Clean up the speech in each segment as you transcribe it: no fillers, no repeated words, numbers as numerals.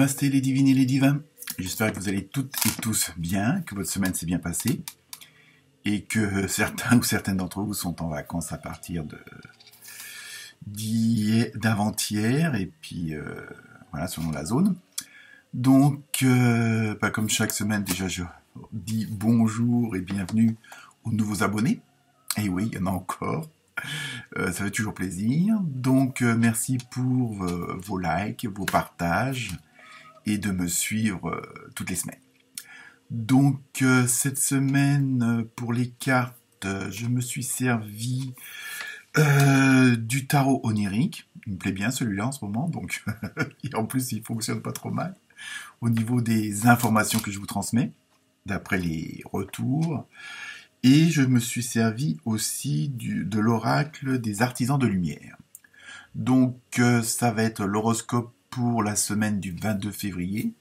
Namasté les divines et les divins. J'espère que vous allez toutes et tous bien, que votre semaine s'est bien passée et que certains ou certaines d'entre vous sont en vacances à partir d'avant-hier et puis voilà, selon la zone. Donc, comme chaque semaine, déjà je dis bonjour et bienvenue aux nouveaux abonnés. Et oui, il y en a encore. Ça fait toujours plaisir. Donc, merci pour vos likes, vos partages et de me suivre toutes les semaines. Donc, cette semaine, pour les cartes, je me suis servi du tarot onirique. Il me plaît bien celui-là en ce moment. Donc, et en plus, il fonctionne pas trop mal au niveau des informations que je vous transmets, d'après les retours. Et je me suis servi aussi de l'oracle des artisans de lumière. Donc, ça va être l'horoscope pour la semaine du 22 février,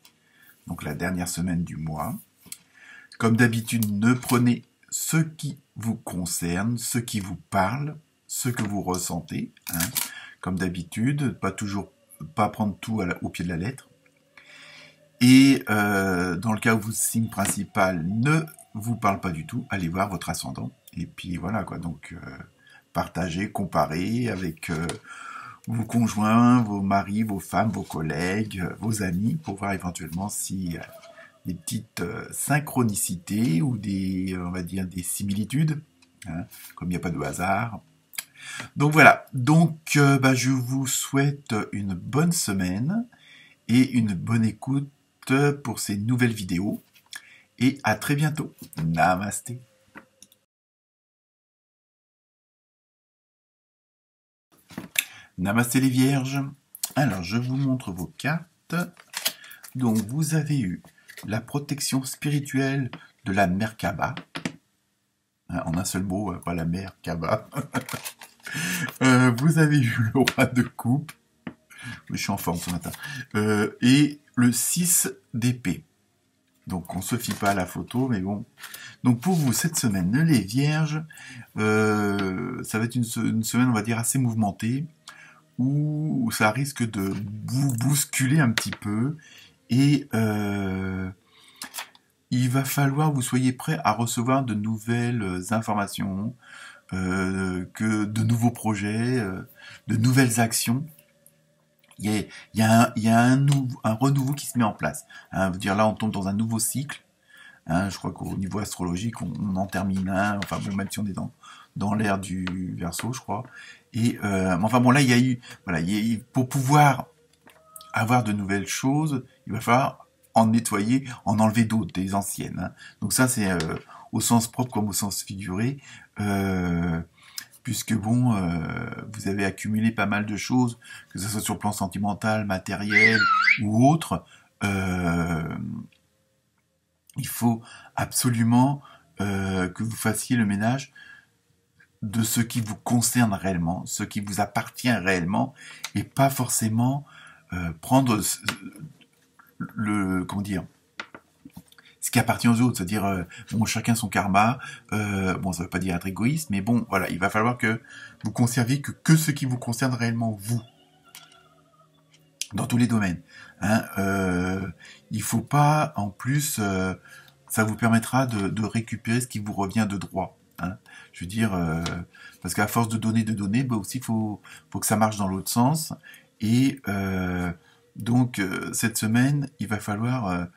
donc la dernière semaine du mois. Comme d'habitude, ne prenez ce qui vous concerne, ce qui vous parle, ce que vous ressentez. Comme d'habitude, pas prendre tout au pied de la lettre. Et dans le cas où votre signe principal ne vous parle pas du tout, allez voir votre ascendant. Et puis voilà quoi, donc partagez, comparez avec vos conjoints, vos maris, vos femmes, vos collègues, vos amis, pour voir éventuellement si des petites synchronicités ou on va dire des similitudes, comme il n'y a pas de hasard. Donc voilà, donc je vous souhaite une bonne semaine et une bonne écoute pour ces nouvelles vidéos. Et à très bientôt. Namasté. Namasté les vierges. Alors, je vous montre vos cartes. Donc, vous avez eu la protection spirituelle de la Merkaba. En un seul mot, pas la Merkaba. Vous avez eu le roi de coupe. Je suis en forme ce matin. Et le 6 d'épée. Donc, on se fie pas à la photo, mais bon. Donc, pour vous, cette semaine, les vierges, ça va être une semaine, on va dire, assez mouvementée, où ça risque de vous bousculer un petit peu, et il va falloir que vous soyez prêts à recevoir de nouvelles informations, de nouveaux projets, de nouvelles actions. Il y a un renouveau qui se met en place. Dire là, on tombe dans un nouveau cycle. Je crois qu'au niveau astrologique, on en termine un. Enfin bon, même si on est dans l'ère du Verseau, je crois. Et enfin bon, là, il y a eu, voilà, pour pouvoir avoir de nouvelles choses, il va falloir en nettoyer, en enlever d'autres, des anciennes. Donc ça, c'est au sens propre comme au sens figuré. Puisque bon, vous avez accumulé pas mal de choses, que ce soit sur le plan sentimental, matériel ou autre, il faut absolument que vous fassiez le ménage de ce qui vous concerne réellement, ce qui vous appartient réellement, et pas forcément prendre ce qui appartient aux autres, c'est-à-dire bon, chacun son karma. Bon, ça veut pas dire être égoïste, mais bon, voilà, il va falloir que vous conserviez que ce qui vous concerne réellement vous, dans tous les domaines. Il faut pas, en plus, ça vous permettra de récupérer ce qui vous revient de droit. Je veux dire, parce qu'à force de donner, aussi faut que ça marche dans l'autre sens. Et donc cette semaine, il va falloir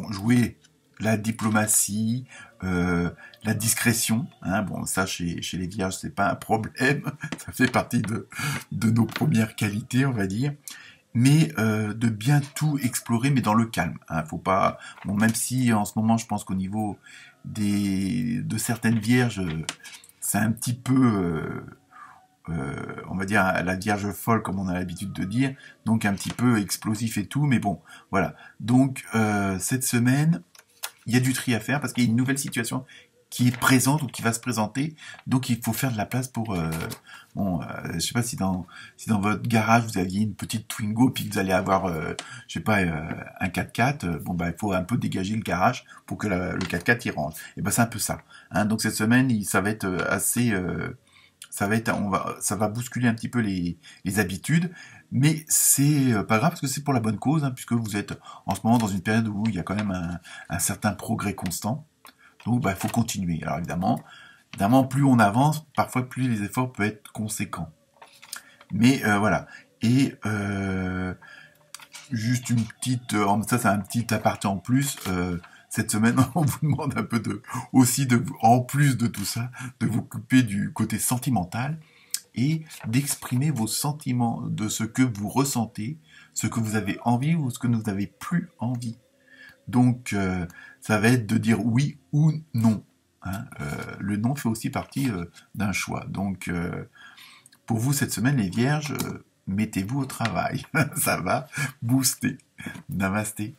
jouer la diplomatie, la discrétion. Bon, ça chez les vierges, c'est pas un problème. Ça fait partie de nos premières qualités, on va dire. Mais de bien tout explorer, mais dans le calme. Faut pas. Bon, même si en ce moment, je pense qu'au niveau de certaines vierges, c'est un petit peu on va dire la vierge folle comme on a l'habitude de dire, donc un petit peu explosif et tout, mais bon, voilà. Donc cette semaine, il y a du tri à faire parce qu'il y a une nouvelle situation qui est présente ou qui va se présenter, donc il faut faire de la place pour je sais pas si dans votre garage vous aviez une petite Twingo puis que vous allez avoir je sais pas un 4x4, il faut un peu dégager le garage pour que le 4x4 y rentre. Et ben c'est un peu ça. Donc cette semaine, ça va être ça va bousculer un petit peu les habitudes, mais c'est pas grave parce que c'est pour la bonne cause, hein, puisque vous êtes en ce moment dans une période où il y a quand même un certain progrès constant. Donc, il faut continuer. Alors évidemment, plus on avance, parfois plus les efforts peuvent être conséquents. Mais voilà. Et juste une petite, ça c'est un petit aparté en plus. Cette semaine, on vous demande un peu en plus de tout ça, de vous occuper du côté sentimental et d'exprimer vos sentiments de ce que vous ressentez, ce que vous avez envie ou ce que vous n'avez plus envie. Donc, ça va être de dire oui ou non. Hein. Le non fait aussi partie d'un choix. Donc, pour vous, cette semaine, les vierges, mettez-vous au travail. Ça va booster. Namasté.